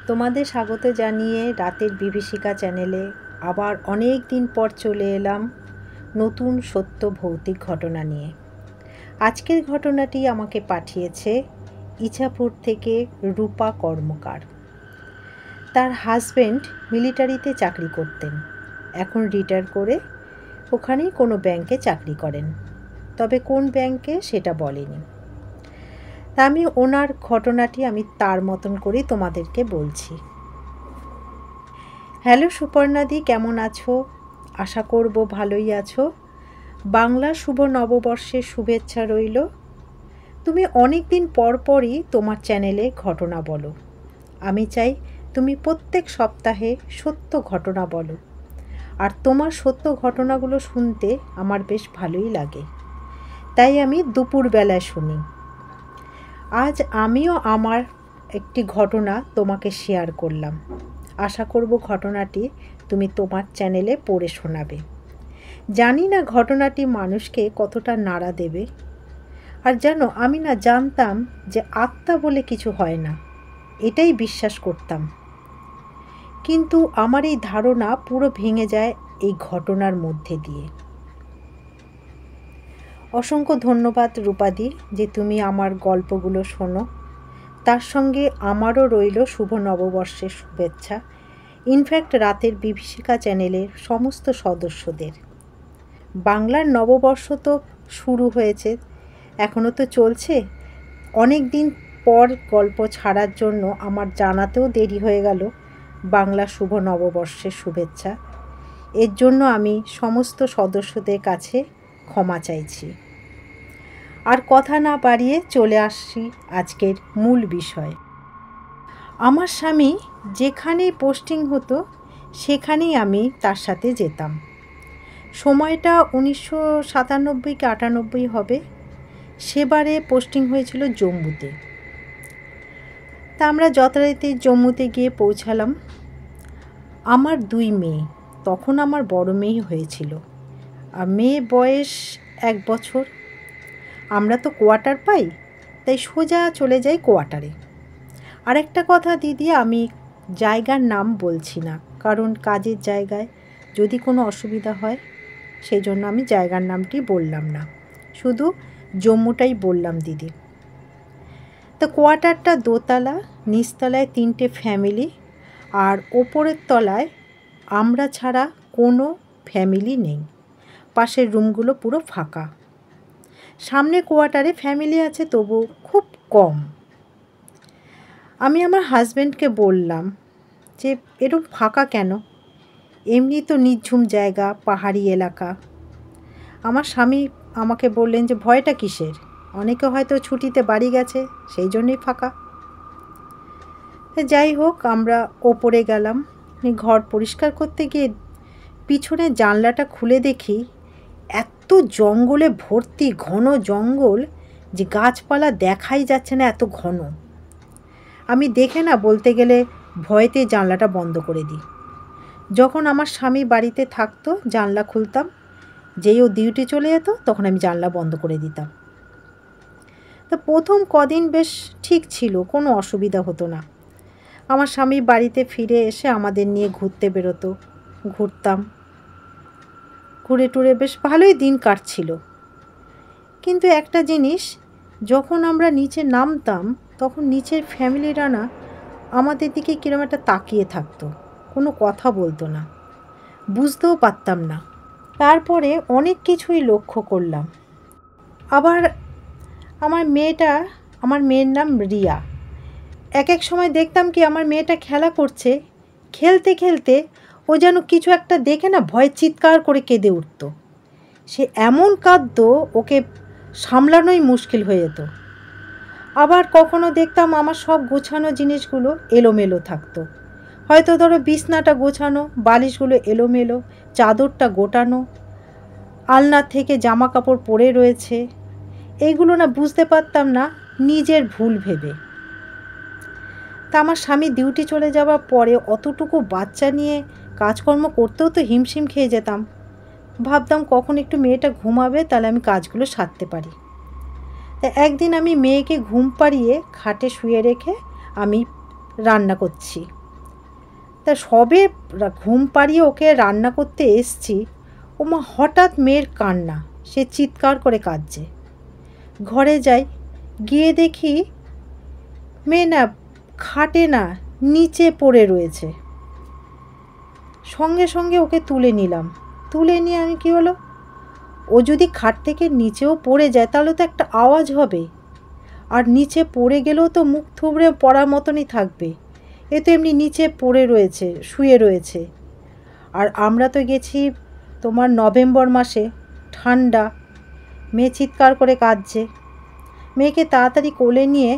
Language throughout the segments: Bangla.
তোমাদের স্বাগত জানিয়ে রাতের বিভীষিকা চ্যানেলে আবার অনেক দিন পর চলে এলাম নতুন সত্য ভৌতিক ঘটনা নিয়ে। আজকের ঘটনাটি আমাকে পাঠিয়েছে ইছাপুর থেকে রূপা কর্মকার। তার হাজব্যান্ড মিলিটারিতে চাকরি করতেন, এখন রিটায়ার করে ওখানেই কোনো ব্যাংকে চাকরি করেন, তবে কোন ব্যাংকে সেটা বলেনি। তা আমি ওনার ঘটনাটি তার মতন করেই তোমাদেরকে বলছি। হ্যালো সুপর্ণাদি, কেমন আছো? আশা করব ভালোই আছো। বাংলা শুভ নববর্ষের শুভেচ্ছা রইল। তুমি অনেক দিন পরই তোমার চ্যানেলে ঘটনা বলো। আমি চাই তুমি প্রত্যেক সপ্তাহে সত্য ঘটনা বলো, আর তোমার সত্য ঘটনাগুলো শুনতে আমার বেশ ভালোই লাগে, তাই আমি দুপুরবেলায় শুনি। আজ আমিও আমার একটি ঘটনা তোমাকে শেয়ার করলাম। আশা করব ঘটনাটি তুমি তোমার চ্যানেলে পড়ে শোনাবে। জানি না ঘটনাটি মানুষকে কতটা নাড়া দেবে। আর জানো, আমি জানতাম যে আত্মা বলে কিছু হয় না, এটাই বিশ্বাস করতাম। কিন্তু আমার এই ধারণা পুরো ভেঙে যায় এই ঘটনার মধ্যে দিয়ে। অসংখ্য ধন্যবাদ রূপাদি যে তুমি আমার গল্পগুলো শোনো। তার সঙ্গে আমারও রইল শুভ নববর্ষের শুভেচ্ছা, ইনফ্যাক্ট রাতের বিভীষিকা চ্যানেলের সমস্ত সদস্যদের। বাংলার নববর্ষ তো শুরু হয়েছে, এখনও তো চলছে। অনেক দিন পর গল্প ছাড়ার জন্য আমার জানাতেও দেরি হয়ে গেল বাংলা শুভ নববর্ষের শুভেচ্ছা। এর জন্য আমি সমস্ত সদস্যদের কাছে ক্ষমা চাইছি। আর কথা না বাড়িয়ে চলে আসছি আজকের মূল বিষয়। আমার স্বামী যেখানেই পোস্টিং হতো সেখানেই আমি তার সাথে যেতাম। সময়টা 1997 কি 98 হবে। সেবারে পোস্টিং হয়েছিল জম্মুতে। তা আমরা যথারীতি জম্মুতে গিয়ে পৌঁছালাম। আমার 2 মেয়ে, তখন আমার বড় মেয়ে হয়েছিল, আর মেয়ে বয়স 1 বছর। আমরা তো কোয়ার্টার পাই, তাই সোজা চলে যাই কোয়ার্টারে। আরেকটা কথা দিদি, আমি জায়গার নাম বলছি না, কারণ কাজের জায়গায় যদি কোনো অসুবিধা হয় সেই জন্য আমি জায়গার নামটি বললাম না, শুধু জম্মুটাই বললাম দিদি। তো কোয়ার্টারটা দোতলা, নিচতলায় 3টে ফ্যামিলি, আর ওপরের তলায় আমরা ছাড়া কোনো ফ্যামিলি নেই। পাশের রুমগুলো পুরো ফাঁকা। সামনে কোয়ার্টারে ফ্যামিলি আছে, তবু খুব কম। আমি আমার হাজব্যান্ডকে বললাম যে এরকম ফাঁকা কেন, এমনি তো নিঝুম জায়গা, পাহাড়ি এলাকা। আমার স্বামী আমাকে বললেন যে ভয়টা কিসের, অনেকে হয়তো ছুটিতে বাড়ি গেছে, সেই জন্যই ফাঁকা। যাই হোক, আমরা ওপরে গেলাম। ঘর পরিষ্কার করতে গিয়ে পিছনে জানলাটা খুলে দেখি এত জঙ্গলে ভর্তি, ঘন জঙ্গল, যে গাছপালা দেখাই যাচ্ছে না, এত ঘন। আমি দেখে বলতে গেলে ভয়েতে জানলাটা বন্ধ করে দিই। যখন আমার স্বামী বাড়িতে থাকতো জানলা খুলতাম, যেই ও ডিউটি চলে যেত তখন আমি জানলা বন্ধ করে দিতাম। তো প্রথম কদিন বেশ ঠিক ছিল, কোনো অসুবিধা হতো না। আমার স্বামী বাড়িতে ফিরে এসে আমাদের নিয়ে ঘুরতে বেরোতো, ঘুরতাম, ঘুরে টুরে বেশ ভালোই দিন কাটছিল। কিন্তু একটা জিনিস, যখন আমরা নিচে নামতাম তখন নিচের ফ্যামিলিরা আমাদের দিকে কীরকম একটা তাকিয়ে থাকতো, কোনো কথা বলতো না, বুঝতেও পারতাম না। তারপরে অনেক কিছুই লক্ষ্য করলাম। আবার আমার মেয়ের নাম রিয়া। এক সময় দেখতাম কি আমার মেয়েটা খেলা করছে, খেলতে খেলতে ও যেন কিছু একটা দেখে ভয়ে চিৎকার করে কেঁদে উঠত। সে এমন কাঁদতো, ওকে সামলানোই মুশকিল হয়ে যেত। আবার কখনো দেখতাম আমার সব গোছানো জিনিসগুলো এলোমেলো থাকতো। হয়তো ধরো বিছনাটা গোছানো, বালিশগুলো এলোমেলো, চাদরটা গোটানো, আলনার থেকে জামা কাপড় পরে রয়েছে। এইগুলো বুঝতে পারতাম না, নিজের ভুল ভেবে। তা আমার স্বামী ডিউটি চলে যাওয়ার পরে অতটুকু বাচ্চা নিয়ে কাজকর্ম করতেও তো হিমশিম খেয়ে যেতাম। ভাবতাম কখন একটু মেয়েটা ঘুমাবে, তাহলে আমি কাজগুলো সারতে পারি। তা একদিন আমি মেয়েকে ঘুম পাড়িয়ে খাটে শুয়ে রেখে আমি রান্না করছি। তা সবে ঘুম পাড়িয়ে ওকে রান্না করতে এসছি, ওমা হঠাৎ মেয়ের কান্না, সে চিৎকার করে কাঁদছে। ঘরে যাই, গিয়ে দেখি মেয়ে না খাটে না, নিচে পড়ে রয়েছে। সঙ্গে সঙ্গে ওকে তুলে নিলাম। তুলে নিয়ে আমি কি হলো, ও যদি খাট থেকে নিচেও পড়ে যায় তাহলে তো একটা আওয়াজ হবে, আর নিচে পড়ে গেলেও তো মুখ থুবড়ে পড়ার মতনই থাকবে। এ তো এমনি নিচে পড়ে রয়েছে, শুয়ে রয়েছে। আর আমরা তো গেছি তোমার নভেম্বর মাসে, ঠান্ডা। মেয়ে চিৎকার করে কাঁদছে। মেয়েকে তাড়াতাড়ি কোলে নিয়ে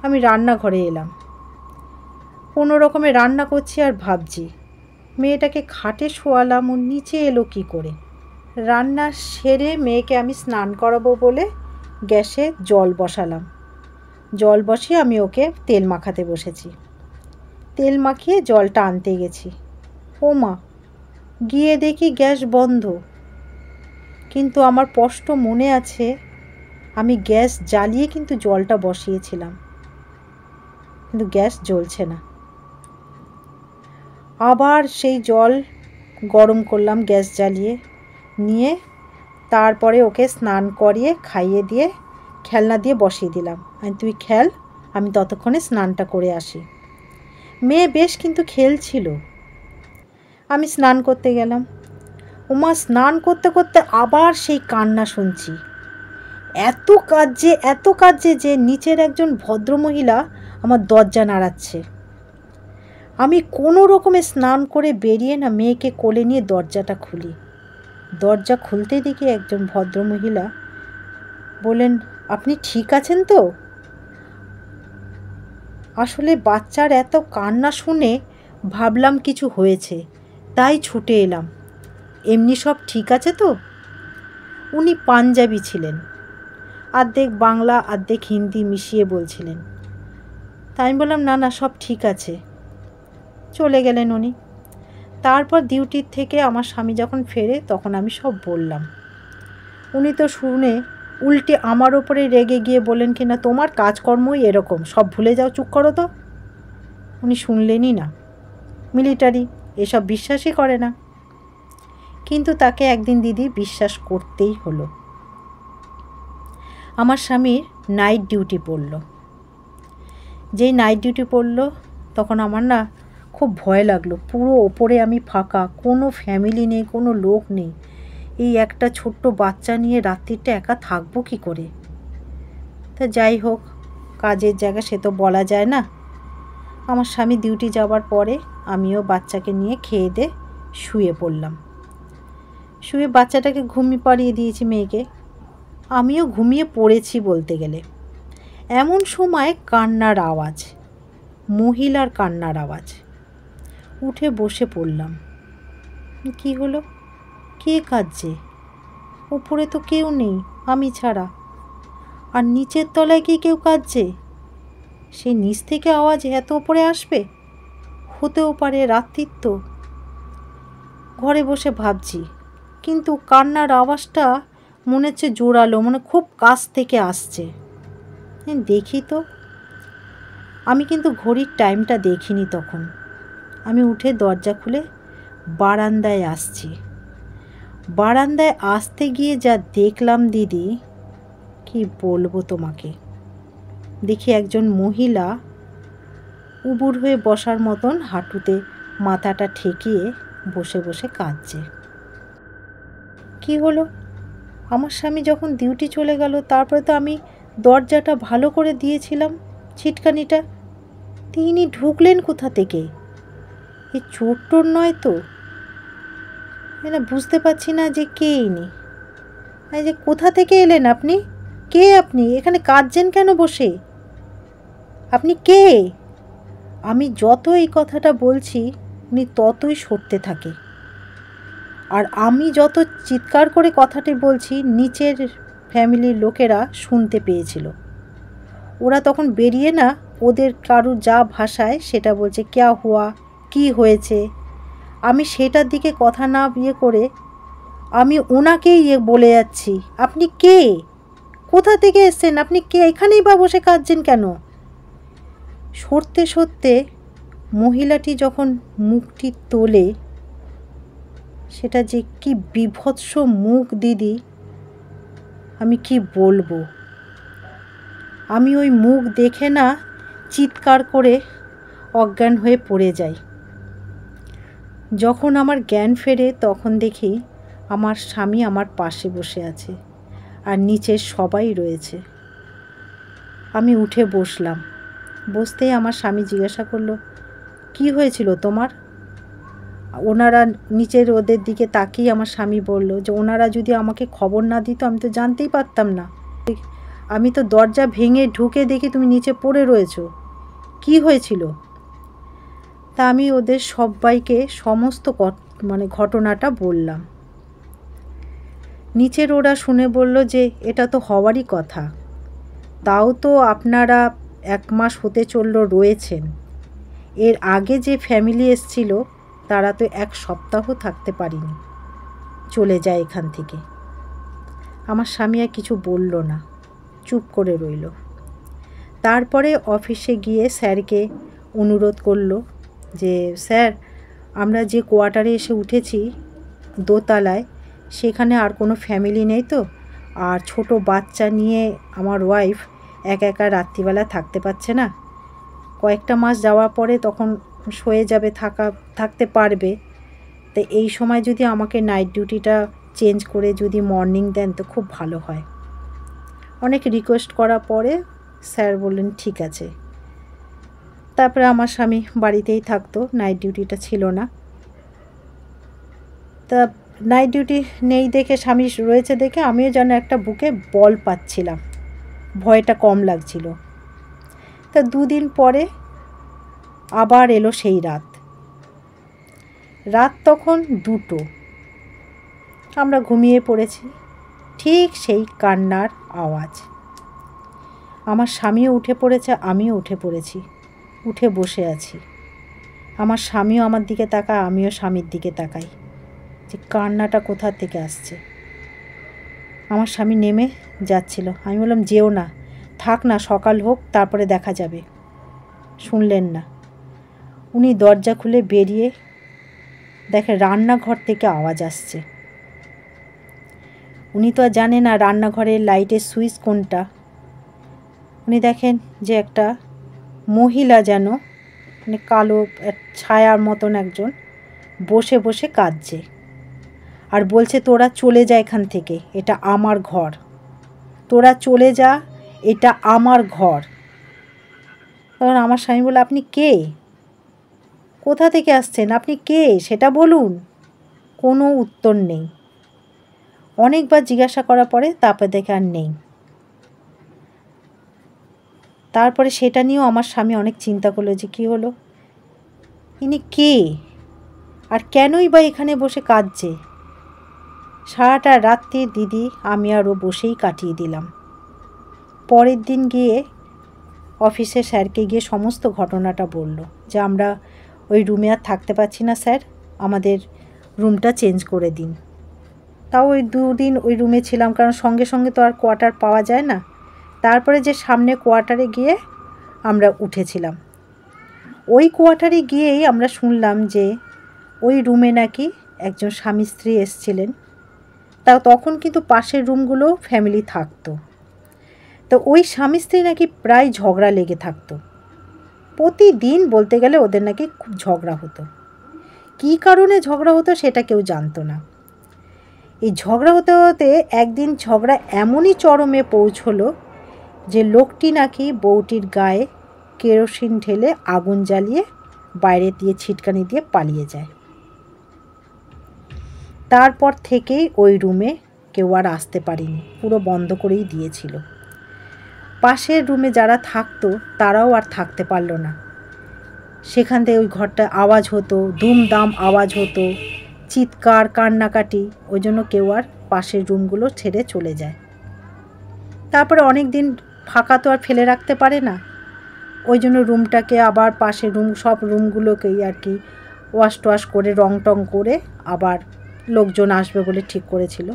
আমি রান্নাঘরে এলাম। কোনো রকমে রান্না করছি আর ভাবছি মেয়েটাকে খাটে শোয়ালাম, ও নিচে এলো কী করে। রান্না সেরে মেয়েকে আমি স্নান করাবো বলে গ্যাসে জল বসালাম। জল বসিয়ে আমি ওকে তেল মাখাতে বসেছি। তেল মাখিয়ে জলটা আনতে গেছি। ও মা, গিয়ে দেখি গ্যাস বন্ধ। কিন্তু আমার স্পষ্ট মনে আছে আমি গ্যাস জ্বালিয়ে কিন্তু জলটা বসিয়েছিলাম, কিন্তু গ্যাস জ্বলছে না। আবার সেই জল গরম করলাম গ্যাস জ্বালিয়ে নিয়ে, তারপরে ওকে স্নান করিয়ে খাইয়ে দিয়ে খেলনা দিয়ে বসিয়ে দিলাম। তুই খেল, আমি ততক্ষণে স্নানটা করে আসি। মেয়ে বেশ কিন্তু খেলছিল। আমি স্নান করতে গেলাম। ওমা, স্নান করতে করতে আবার সেই কান্না শুনছি। এত কাঁদছে যে নিচের একজন ভদ্রমহিলা আমার দরজা নাড়াচ্ছে। আমি কোনো রকমে স্নান করে বেরিয়ে না মেয়েকে কোলে নিয়ে দরজাটা খুলি। দরজা খুলতে দেখি একজন ভদ্রমহিলা বলেন, আপনি ঠিক আছেন তো? আসলে বাচ্চার এত কান্না শুনে ভাবলাম কিছু হয়েছে, তাই ছুটে এলাম। এমনি সব ঠিক আছে তো? উনি পাঞ্জাবি ছিলেন, অর্ধেক বাংলা অর্ধেক হিন্দি মিশিয়ে বলছিলেন। তাই আমি বললাম, না না, সব ঠিক আছে। চলে গেলেন উনি। তারপর ডিউটির থেকে আমার স্বামী যখন ফেরে তখন আমি সব বললাম। উনি তো শুনে উল্টে আমার ওপরে রেগে গিয়ে বলেন কি না, তোমার কাজকর্মই এরকম, সব ভুলে যাও, চুপ করো তো। উনি শুনলেনই না। মিলিটারি, এসব বিশ্বাসই করে না। কিন্তু তাকে একদিন দিদি বিশ্বাস করতেই হলো। আমার স্বামীর নাইট ডিউটি পড়ল। যেই নাইট ডিউটি পড়ল তখন আমার না খুব ভয় লাগলো। পুরো ওপরে আমি ফাঁকা, কোনো ফ্যামিলি নেই, কোনো লোক নেই। এই একটা ছোট্ট বাচ্চা নিয়ে রাত্রিটা একা থাকবো কী করে? তা যাই হোক, কাজের জায়গা, সে তো বলা যায় না। আমার স্বামী ডিউটি যাওয়ার পরে আমিও বাচ্চাকে নিয়ে খেয়ে দিয়ে শুয়ে পড়লাম। শুয়ে বাচ্চাটাকে ঘুমিয়ে পাড়িয়ে দিয়েছি, মেয়েকে। আমিও ঘুমিয়ে পড়েছি বলতে গেলে। এমন সময় কান্নার আওয়াজ, মহিলার কান্নার আওয়াজ। উঠে বসে পড়লাম। কি হলো? কে কাঁদছে? উপরে তো কেউ নেই আমি ছাড়া। আর নিচের তলায় কি কেউ কাঁদছে? সেই নিচ থেকে আওয়াজ এত উপরে আসবে? হতেও পারে, রাত্রির তো। ঘরে বসে ভাবছি, কিন্তু কান্নার আওয়াজটা মনে হচ্ছে জোরালো, মানে খুব কাছ থেকে আসছে। দেখি তো। আমি কিন্তু ঘড়ির টাইমটা দেখিনি তখন। আমি উঠে দরজা খুলে বারান্দায় আসছি। বারান্দায় আসতে গিয়ে যা দেখলাম দিদি, কি বলবো তোমাকে। দেখি একজন মহিলা উবুর হয়ে বসার মতন হাঁটুতে মাথাটা ঠেকিয়ে বসে বসে কাঁদছে। কি হলো? আমার স্বামী যখন ডিউটি চলে গেল, তারপরে তো আমি দরজাটা ভালো করে দিয়েছিলাম, ছিটকানিটা। তিনি ঢুকলেন কোথা থেকে? এই চোর টোর নয় তো? না, বুঝতে পারছি না যে কে ইনি। এই যে কোথা থেকে এলেন আপনি? কে আপনি? এখানে কাঁদছেন কেন বসে? আপনি কে? আমি যত এই কথাটা বলছি উনি ততই সরতে থাকে। আর আমি যত চিৎকার করে কথাটি বলছি নিচের ফ্যামিলির লোকেরা শুনতে পেয়েছিল। ওরা তখন বেরিয়ে না ওদের কারুর যা ভাষায় সেটা বলছে, ক্যা হুয়া, কি হয়েছে। আমি সেটার দিকে কথা না করে আমি ওনাকেই বলে যাচ্ছি, আপনি কে? কোথা থেকে এসছেন? আপনি কে? এখানেই বা বসে কাঁদছেন কেন? সরতে সরতে মহিলাটি যখন মুখটি তোলে, সেটা যে কি বীভৎস মুখ দিদি, আমি কি বলবো। আমি ওই মুখ দেখে না চিৎকার করে অজ্ঞান হয়ে পড়ে যাই। যখন আমার জ্ঞান ফেরে তখন দেখি আমার স্বামী আমার পাশে বসে আছে আর নিচে সবাই রয়েছে। আমি উঠে বসলাম। বসতেই আমার স্বামী জিজ্ঞাসা করলো, কি হয়েছিল তোমার? ওনারা নিচের ওদের দিকে তাকিয়ে আমার স্বামী বলল যে ওনারা যদি আমাকে খবর না দিত আমি তো জানতেই পারতাম না। আমি তো দরজা ভেঙে ঢুকে দেখি তুমি নিচে পড়ে রয়েছো, কি হয়েছিল? তা আমি ওদের সবাইকে সমস্ত ঘটনাটা বললাম। নিচের ওরা শুনে বলল যে এটা তো হওয়ারই কথা, তাও তো আপনারা 1 মাস হতে চললো রয়েছেন, এর আগে যে ফ্যামিলি এসছিল তারা তো 1 সপ্তাহ থাকতে পারিনি, চলে যায় এখান থেকে। আমার স্বামী আর কিছু বলল না, চুপ করে রইল। তারপরে অফিসে গিয়ে স্যারকে অনুরোধ করলো যে স্যার, আমরা যে কোয়ার্টারে এসে উঠেছি দোতলায়, সেখানে আর কোনো ফ্যামিলি নেই তো, আর ছোট বাচ্চা নিয়ে আমার ওয়াইফ একা একা রাত্রিবেলা থাকতে পারছে না, কয়েকটা মাস যাওয়ার পরে তখন সয়ে যাবে, থাকতে পারবে, তো এই সময় যদি আমাকে নাইট ডিউটিটা চেঞ্জ করে যদি মর্নিং দেন তো খুব ভালো হয়। অনেক রিকোয়েস্ট করার পরে স্যার বললেন ঠিক আছে। তারপরে আমার স্বামী বাড়িতেই থাকতো, নাইট ডিউটিটা ছিল না। তা নাইট ডিউটি নেই দেখে, স্বামী রয়েছে দেখে আমিও যেন একটা বুকে বল পাচ্ছিলাম, ভয়টা কম লাগছিল। তা 2 দিন পরে আবার এলো সেই রাত তখন 2টো, আমরা ঘুমিয়ে পড়েছি। ঠিক সেই কান্নার আওয়াজ। আমার স্বামীও উঠে পড়েছে, আমিও উঠে পড়েছি, উঠে বসে আছি। আমার স্বামীও আমার দিকে তাকায়, আমিও স্বামীর দিকে তাকাই যে কান্নাটা কোথা থেকে আসছে। আমার স্বামী নেমে যাচ্ছিল, আমি বললাম যেও না, থাক না, সকাল হোক তারপরে দেখা যাবে। শুনলেন না, উনি দরজা খুলে বেরিয়ে দেখে রান্নাঘর থেকে আওয়াজ আসছে। উনি তো আর জানে না রান্নাঘরের লাইটের সুইচ কোনটা। উনি দেখেন যে একটা মহিলা যেন কালো ছায়ার মতন একজন বসে বসে কাঁদছে আর বলছে তোরা চলে যা এখান থেকে, এটা আমার ঘর, তোরা চলে যা, এটা আমার ঘর। তখন আমার স্বামী বলে, আপনি কে? কোথা থেকে আসছেন? আপনি কে সেটা বলুন। কোনো উত্তর নেই। অনেকবার জিজ্ঞাসা করার পরে তারপরে দেখে আর নেই। তারপরে সেটা নিয়েও আমার স্বামী অনেক চিন্তা করলো যে কী হলো, ইনি কে আর কেনই বা এখানে বসে কাঁদছে। সারাটা রাত্রি দিদি আমি আর ও বসেই কাটিয়ে দিলাম। পরের দিন গিয়ে অফিসে স্যারকে গিয়ে সমস্ত ঘটনাটা বলল যে আমরা ওই রুমে আর থাকতে পারছি না স্যার, আমাদের রুমটা চেঞ্জ করে দিন। তাও ওই 2 দিন ওই রুমে ছিলাম, কারণ সঙ্গে সঙ্গে তো আর কোয়ার্টার পাওয়া যায় না। তারপরে যে সামনে কোয়ার্টারে গিয়ে আমরা উঠেছিলাম। ওই কোয়ার্টারে গিয়েই আমরা শুনলাম যে ওই রুমে নাকি একজন স্বামী স্ত্রী এসেছিলেন। তাও তখন কিন্তু পাশের রুমগুলো ফ্যামিলি থাকতো। তো ওই স্বামী স্ত্রী নাকি প্রায় ঝগড়া লেগে থাকতো, প্রতিদিন বলতে গেলে ওদের নাকি খুব ঝগড়া হতো। কী কারণে ঝগড়া হতো সেটা কেউ জানতো না। এই ঝগড়া হতে হতে একদিন ঝগড়া এমনই চরমে পৌঁছলো যে লোকটি নাকি বউটির গায়ে কেরোসিন ঢেলে আগুন জ্বালিয়ে বাইরে দিয়ে ছিটকানি দিয়ে পালিয়ে যায়। তারপর থেকেই ওই রুমে কেউ আর আসতে পারেনি, পুরো বন্ধ করেই দিয়েছিল। পাশের রুমে যারা থাকতো তারাও আর থাকতে পারল না। সেখান থেকে ওই ঘরটা আওয়াজ হতো, দুমদাম আওয়াজ হতো, চিৎকার কান্নাকাটি, ওই জন্য কেউ আর পাশের রুমগুলো ছেড়ে চলে যায়। তারপরে অনেক দিন ফাঁকা তো আর ফেলে রাখতে পারে না, ওই জন্য রুমটাকে আবার পাশের সব রুমগুলোকেই আর কি ওয়াশ টোয়াশ করে রং টং করে আবার লোকজন আসবে বলে ঠিক করেছিল।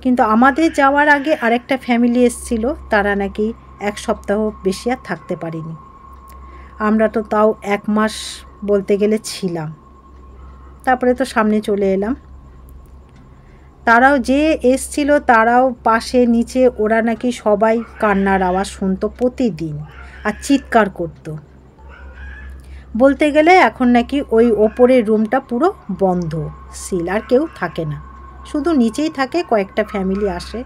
কিন্তু আমাদের যাওয়ার আগে আরেকটা ফ্যামিলি এসেছিল, তারা নাকি 1 সপ্তাহ বেশি আর থাকতে পারেনি। আমরা তো তাও 1 মাস বলতে গেলে ছিলাম, তারপরে তো সামনে চলে এলাম। তারাও যে এসছিল তারাও পাশে নিচে ওরা নাকি সবাই কান্নার আওয়াজ শুনতো প্রতিদিন আর চিৎকার করতো। বলতে গেলে এখন নাকি ওই ওপরের রুমটা পুরো বন্ধ, সিল, আর কেউ থাকে না, শুধু নিচেই থাকে, কয়েকটা ফ্যামিলি আসে।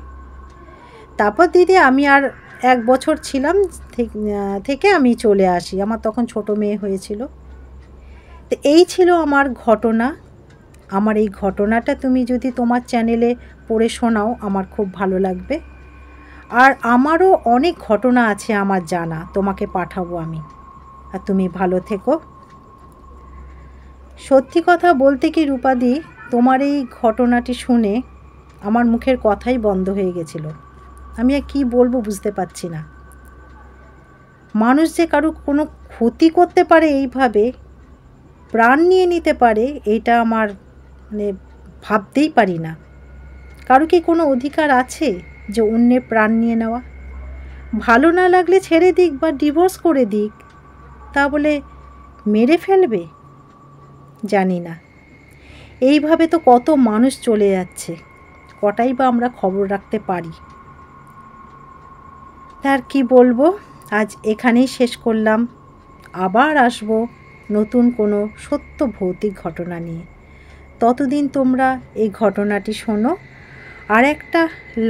তারপর দিদি আমি আর 1 বছর ছিলাম, থেকে আমি চলে আসি, আমার তখন ছোট মেয়ে হয়েছিল। তো এই ছিল আমার ঘটনা। আমার এই ঘটনাটা তুমি যদি তোমার চ্যানেলে পড়ে শোনাও আমার খুব ভালো লাগবে। আর আমারও অনেক ঘটনা আছে আমার জানা, তোমাকে পাঠাবো আমি। আর তুমি ভালো থেকো। সত্যি কথা বলতে কি রূপাদি, তোমার এই ঘটনাটি শুনে আমার মুখের কথাই বন্ধ হয়ে গেছিল। আমি আর কী বলবো বুঝতে পারছি না। মানুষ যে কারো কোনো ক্ষতি করতে পারে, এইভাবে প্রাণ নিয়ে নিতে পারে, এইটা আমার মানে ভাবতেই পারি না। কারো কি কোনো অধিকার আছে যে অন্যের প্রাণ নিয়ে নেওয়া? ভালো না লাগলে ছেড়ে দিক বা ডিভোর্স করে দিক, তা বলে মেরে ফেলবে? জানি না। এইভাবে তো কত মানুষ চলে যাচ্ছে, কটাই বা আমরা খবর রাখতে পারি। তার কি বলবো, আজ এখানেই শেষ করলাম। আবার আসবো নতুন কোনো সত্য ভৌতিক ঘটনা নিয়ে। ততদিন তোমরা এই ঘটনাটি শোনো, আর একটা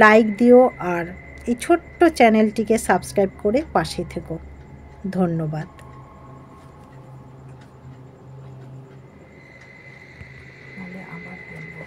লাইক দিও, আর এই ছোট্ট চ্যানেলটিকে সাবস্ক্রাইব করে পাশে থেকো। ধন্যবাদ। আবার বলবো।